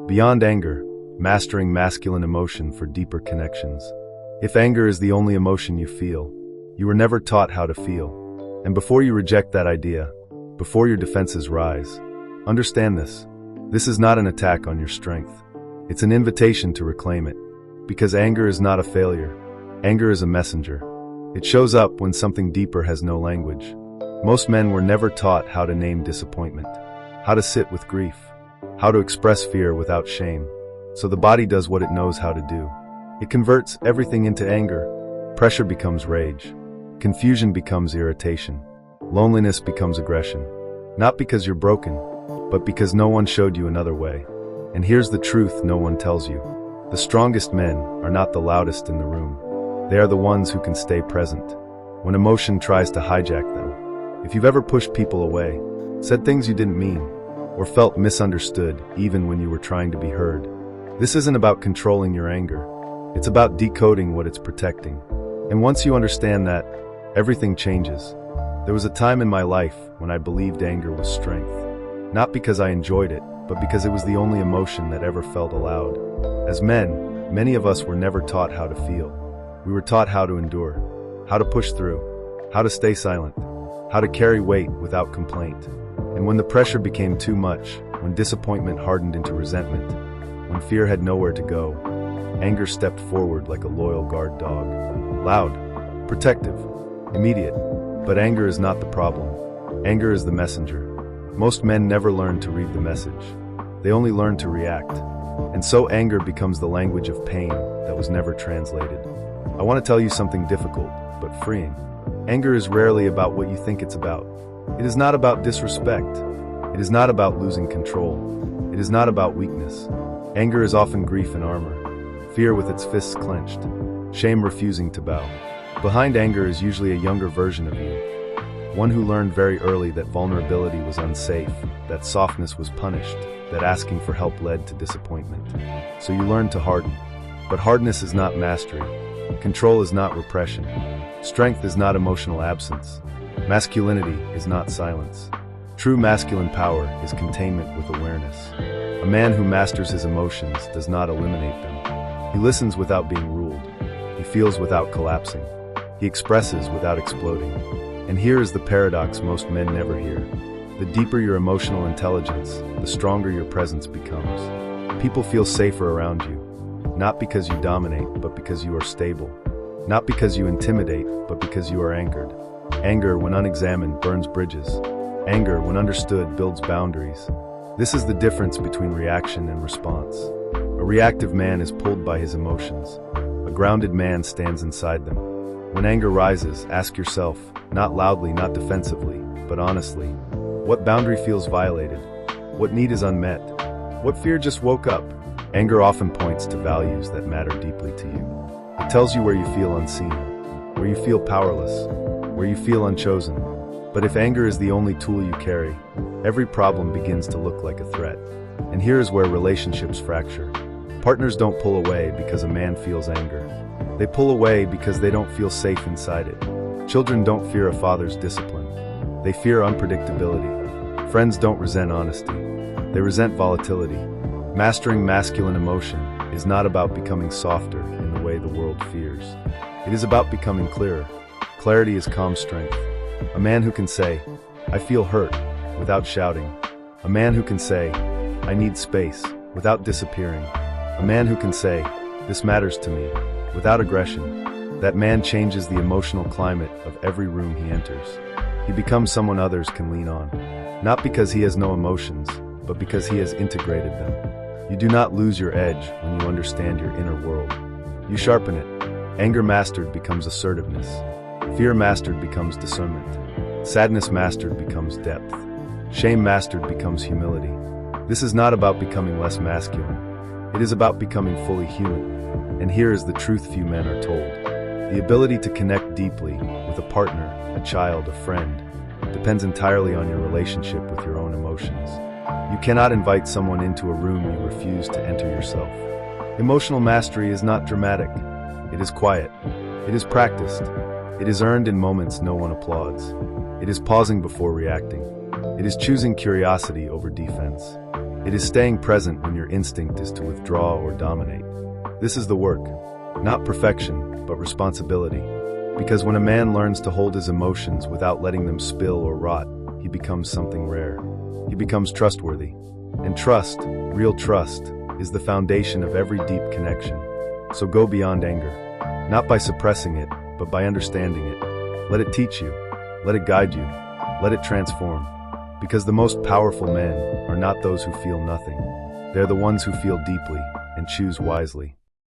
Beyond anger, mastering masculine emotion for deeper connections. If anger is the only emotion you feel, you were never taught how to feel. And before you reject that idea, before your defenses rise, understand this. This is not an attack on your strength. It's an invitation to reclaim it. Because anger is not a failure. Anger is a messenger. It shows up when something deeper has no language. Most men were never taught how to name disappointment, how to sit with grief, how to express fear without shame. So the body does what it knows how to do. It converts everything into anger. Pressure becomes rage. Confusion becomes irritation. Loneliness becomes aggression. Not because you're broken, but because no one showed you another way. And here's the truth no one tells you. The strongest men are not the loudest in the room. They are the ones who can stay present when emotion tries to hijack them. If you've ever pushed people away, said things you didn't mean, or felt misunderstood even when you were trying to be heard, this isn't about controlling your anger. It's about decoding what it's protecting. And once you understand that, everything changes. There was a time in my life when I believed anger was strength. Not because I enjoyed it, but because it was the only emotion that ever felt allowed. As men, many of us were never taught how to feel. We were taught how to endure, how to push through, how to stay silent, how to carry weight without complaint. And when the pressure became too much, when disappointment hardened into resentment, when fear had nowhere to go, anger stepped forward like a loyal guard dog. Loud, protective, immediate. But anger is not the problem. Anger is the messenger. Most men never learn to read the message. They only learn to react. And so anger becomes the language of pain that was never translated. I want to tell you something difficult, but freeing. Anger is rarely about what you think it's about. It is not about disrespect. It is not about losing control. It is not about weakness. Anger is often grief in armor. Fear with its fists clenched. Shame refusing to bow. Behind anger is usually a younger version of you. One who learned very early that vulnerability was unsafe, that softness was punished, that asking for help led to disappointment. So you learn to harden. But hardness is not mastery. Control is not repression. Strength is not emotional absence. Masculinity is not silence. True masculine power is containment with awareness. A man who masters his emotions does not eliminate them. He listens without being ruled. He feels without collapsing. He expresses without exploding. And here is the paradox most men never hear. The deeper your emotional intelligence, the stronger your presence becomes. People feel safer around you, not because you dominate, but because you are stable. Not because you intimidate, but because you are anchored. Anger, when unexamined, burns bridges. Anger, when understood, builds boundaries. This is the difference between reaction and response. A reactive man is pulled by his emotions. A grounded man stands inside them. When anger rises, ask yourself, not loudly, not defensively, but honestly, what boundary feels violated? What need is unmet? What fear just woke up? Anger often points to values that matter deeply to you. It tells you where you feel unseen, where you feel powerless, where you feel unchosen. But if anger is the only tool you carry, every problem begins to look like a threat. And here is where relationships fracture. Partners don't pull away because a man feels anger. They pull away because they don't feel safe inside it. Children don't fear a father's discipline. They fear unpredictability. Friends don't resent honesty. They resent volatility. Mastering masculine emotion is not about becoming softer in the way the world fears. It is about becoming clearer. Clarity is calm strength. A man who can say, I feel hurt, without shouting. A man who can say, I need space, without disappearing. A man who can say, this matters to me, without aggression. That man changes the emotional climate of every room he enters. He becomes someone others can lean on. Not because he has no emotions, but because he has integrated them. You do not lose your edge when you understand your inner world. You sharpen it. Anger mastered becomes assertiveness. Fear mastered becomes discernment. Sadness mastered becomes depth. Shame mastered becomes humility. This is not about becoming less masculine. It is about becoming fully human. And here is the truth few men are told. The ability to connect deeply with a partner, a child, a friend, depends entirely on your relationship with your own emotions. You cannot invite someone into a room you refuse to enter yourself. Emotional mastery is not dramatic. It is quiet. It is practiced. It is earned in moments no one applauds. It is pausing before reacting. It is choosing curiosity over defense. It is staying present when your instinct is to withdraw or dominate. This is the work, not perfection, but responsibility. Because when a man learns to hold his emotions without letting them spill or rot, he becomes something rare. He becomes trustworthy. And trust, real trust, is the foundation of every deep connection. So go beyond anger, not by suppressing it, but by understanding it. Let it teach you, let it guide you, let it transform. Because the most powerful men are not those who feel nothing. They're the ones who feel deeply and choose wisely.